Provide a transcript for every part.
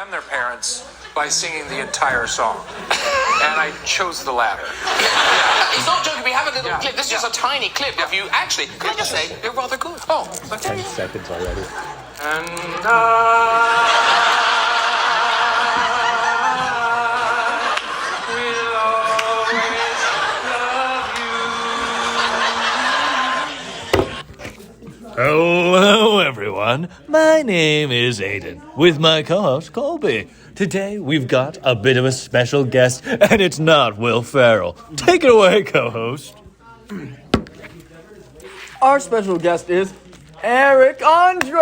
and their parents by singing the entire song. And I chose the latter. He's not joking. We have a little clip. This is just a tiny clip of you. Actually, can I just say, you're rather good. Oh, 10 seconds already. And will always love you. Hello, everyone. My name is Aiden, with my co-host, Colby. Today, we've got a bit of a special guest, and it's not Will Ferrell. Take it away, co-host. Our special guest is Eric Andre!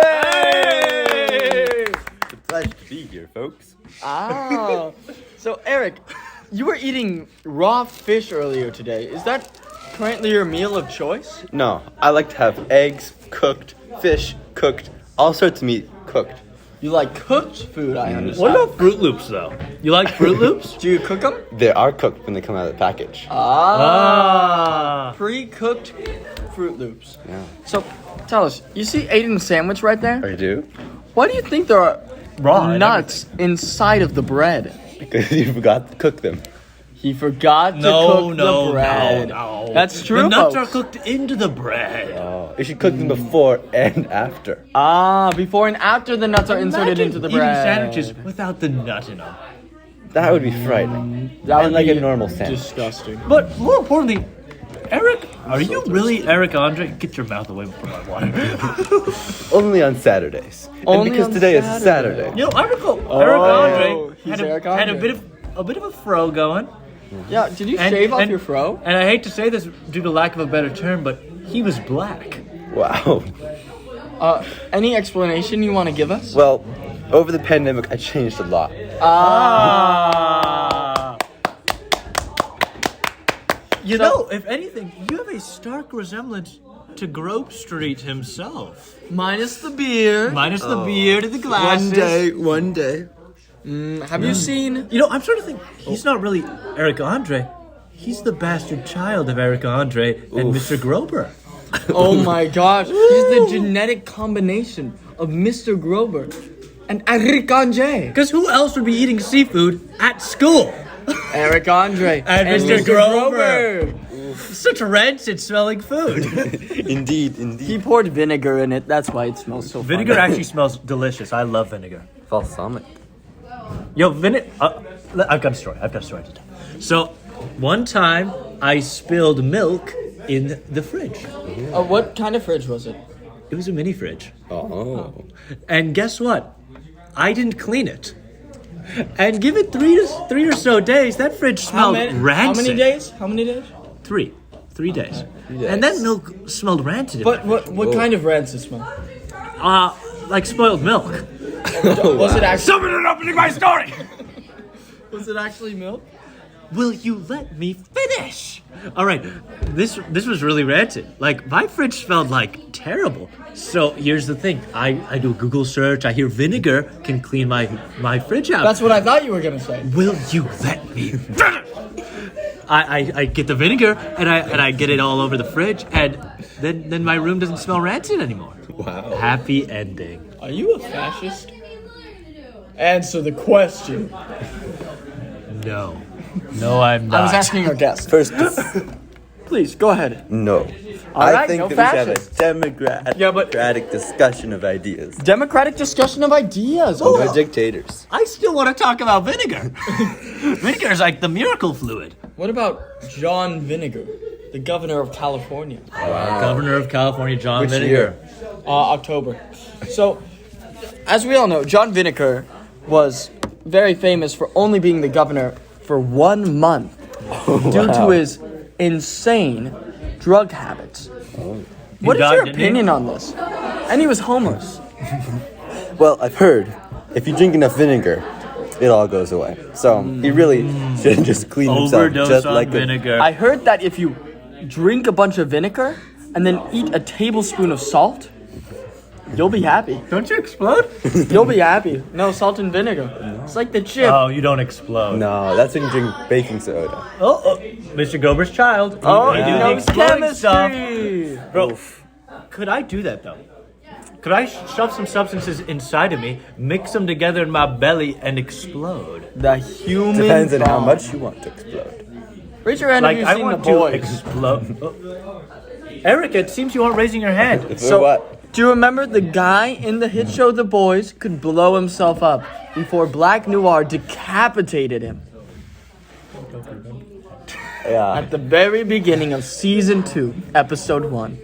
It's a pleasure to be here, folks. So Eric, you were eating raw fish earlier today. Is that currently your meal of choice? No, I like to have eggs cooked, fish cooked, all sorts of meat cooked. You like cooked food, I understand. What about Fruit Loops, though? You like Fruit Loops? Do you cook them? They are cooked when they come out of the package. Pre-cooked Fruit Loops. Yeah. So, tell us, you see Aiden's sandwich right there? I do? Why do you think there are Raw nuts inside of the bread? Because you forgot to cook them. He forgot to cook the bread. No. That's true, The nuts folks. are cooked into the bread. Oh, you should cook them before and after. Before and after the nuts are inserted into the bread. Eating sandwiches without the nut in them. That would be frightening. That would like be a normal sandwich. disgusting. But more importantly, Eric, are you really Eric Andre? Get your mouth away from my water. Only on Saturdays. Only and because on today Saturday. is Saturday. You know, I recall Eric Andre he's had Eric a Andre. bit of a fro going. Yeah, did you shave off your fro? And I hate to say this due to lack of a better term, but he was black. Wow. Any explanation you want to give us? Well, over the pandemic, I changed a lot. You know, if anything, you have a stark resemblance to Grove Street himself. Minus the beard. Minus the beard and the glasses. One day. Have you seen? You know, I'm starting to think he's not really Eric Andre. He's the bastard child of Eric Andre and Mr. Grober. Oh my gosh, he's the genetic combination of Mr. Grober and Eric Andre. Because who else would be eating seafood at school? Eric Andre And Mr. Grover. Such rancid smelling food. Indeed. He poured vinegar in it. That's why it smells so. Vinegar funny. actually smells delicious. I love vinegar. Balsamic. Yo, I've got a story to tell. So, one time I spilled milk in the fridge. What kind of fridge was it? It was a mini fridge. Oh. And guess what? I didn't clean it. And give it three or so days, that fridge smelled rancid. How many days? 3 days. And that milk smelled rancid. in But my fridge. what kind of rancid smell? Like spoiled milk. Was it actually? Someone is opening my story! Was it actually milk? Will you let me finish? All right, this was really rancid. Like, my fridge smelled like terrible. So here's the thing. I do a Google search. I hear vinegar can clean my fridge out. That's what I thought you were gonna say. Will you let me finish? I get the vinegar and I get it all over the fridge, and then my room doesn't smell rancid anymore. Wow. Happy ending. Are you a fascist? Answer the question. No, I'm not. I was asking our guest. First, Please go ahead. no. All I right, think no that we should have fascists. a democratic discussion of ideas. Democratic discussion of ideas. No dictators. I still want to talk about vinegar. Vinegar is like the miracle fluid. What about John Vinegar, the governor of California? Governor of California, John Which Vinegar. year? October. So, as we all know, John Vinegar was very famous for only being the governor for 1 month due to his insane drug habits. What is died, your didn't he? opinion on this? And he was homeless. Well, I've heard if you drink enough vinegar, it all goes away. So he really should just clean himself Overdose just on like vinegar. I heard that if you drink a bunch of vinegar and then eat a tablespoon of salt, you'll be happy. Don't you explode? You'll be happy. No, salt and vinegar. It's like the chip. Oh, you don't explode. No, that's when you drink baking soda. Oh, Mr. Gober's child. Oh, He he do the knows exploding stuff. chemistry. Bro, could I do that though? Could I shove some substances inside of me, mix them together in my belly, and explode? The human Depends on how bomb. much you want to explode. Raise your hand Like, if I you've seen The want to Boys. explode. Oh. Erica, it seems you aren't raising your hand. For what? Do you remember the guy in the hit show The Boys could blow himself up before Black Noir decapitated him Yeah. at the very beginning of season 2, episode 1?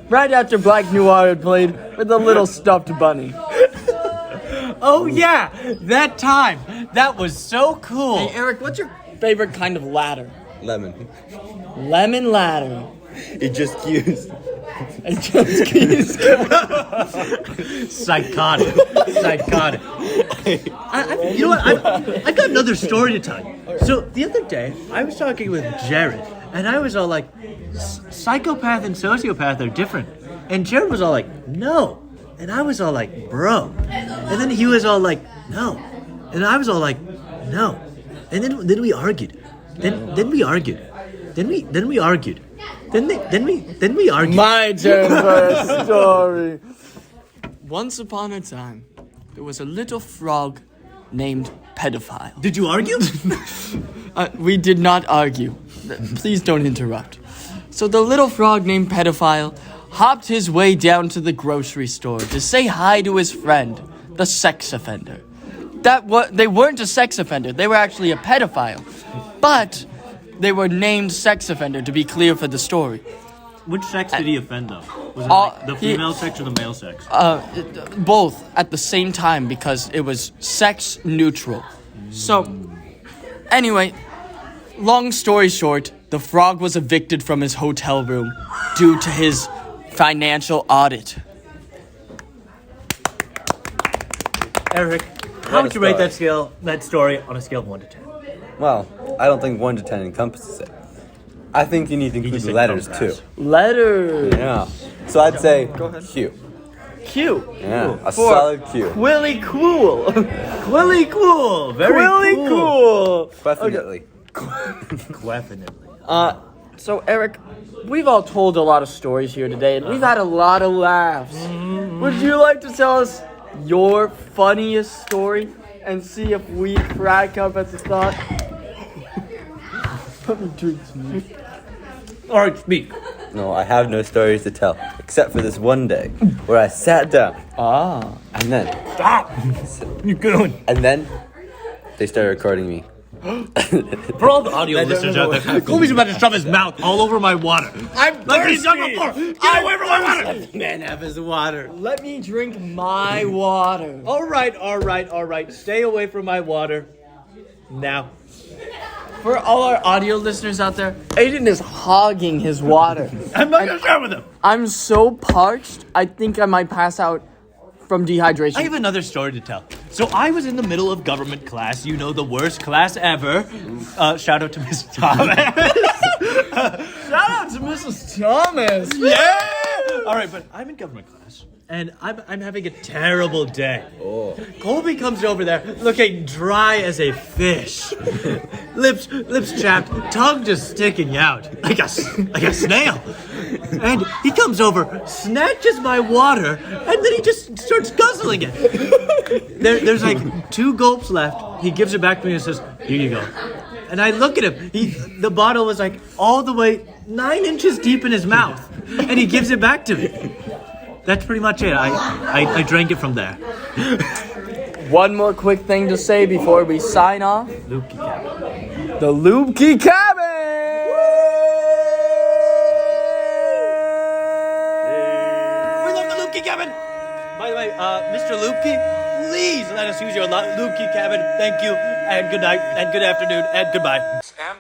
Right after Black Noir had played with a little stuffed bunny. Oh yeah, that time. That was so cool. Hey Eric, what's your favorite kind of ladder? Lemon. Lemon ladder. It just cues. It just keeps Psychotic. You know what? I got another story to tell you. So the other day, I was talking with Jared, and I was all like, psychopath and sociopath are different. And Jared was all like, no. And I was all like, bro. And then he was all like, no. And I was all like, no. And then we argued. Then we argued. Then we argued. Then we argued. My turn for a story. Once upon a time, there was a little frog named Pedophile. Did you argue? We did not argue. Please don't interrupt. So the little frog named Pedophile hopped his way down to the grocery store to say hi to his friend, the sex offender. They weren't a sex offender. They were actually a pedophile. But they were named sex offender, to be clear for the story. Which sex did he offend, though? Was it the female sex or the male sex? Both at the same time because it was sex neutral. So, anyway, long story short, the frog was evicted from his hotel room due to his financial audit. Eric, how would you rate that story on a scale of 1 to 10? Well, I don't think 1 to 10 encompasses it. I think you need to include just the said letters compass. too. Letters. Yeah. So I'd say Q. Q. Yeah, a For solid Q. Willy Cool. Willy cool! Very Willy Cool. Definitely. Definitely. So Eric, we've all told a lot of stories here today, and we've had a lot of laughs. Would you like to tell us your funniest story and see if we crack up at the thought? Let me drink some. All right, speak. No, I have no stories to tell, except for this one day where I sat down. And then, Stop! You're good. and then, they started recording me. For all the audio listeners out there, Colby's about to shove his mouth all over my water. I'm Like he's done before. Get away from my water! Man have his water. Let me drink my water. All right. Stay away from my water. Now. For all our audio listeners out there, Aiden is hogging his water. I'm not gonna share with him. I'm so parched, I think I might pass out from dehydration. I have another story to tell. So I was in the middle of government class, you know, the worst class ever. Shout out to Miss Thomas. Shout out to Mrs. Thomas. Yeah! All right, but I'm in government class, and I'm having a terrible day. Oh. Colby comes over there looking dry as a fish. lips chapped, tongue just sticking out like a snail. And he comes over, snatches my water, and then he just starts guzzling it. There's like 2 gulps left. He gives it back to me and says, "Here you go." And I look at him. The bottle was like all the way 9 inches deep in his mouth, and he gives it back to me. That's pretty much it. I drank it from there. One more quick thing to say before we sign off. Lubke cabin. The Lubke Cabin! We love the Lubke cabin. By the way, Mr. Lubke, please let us use your Lubke cabin. Thank you, and good night, and good afternoon, and goodbye.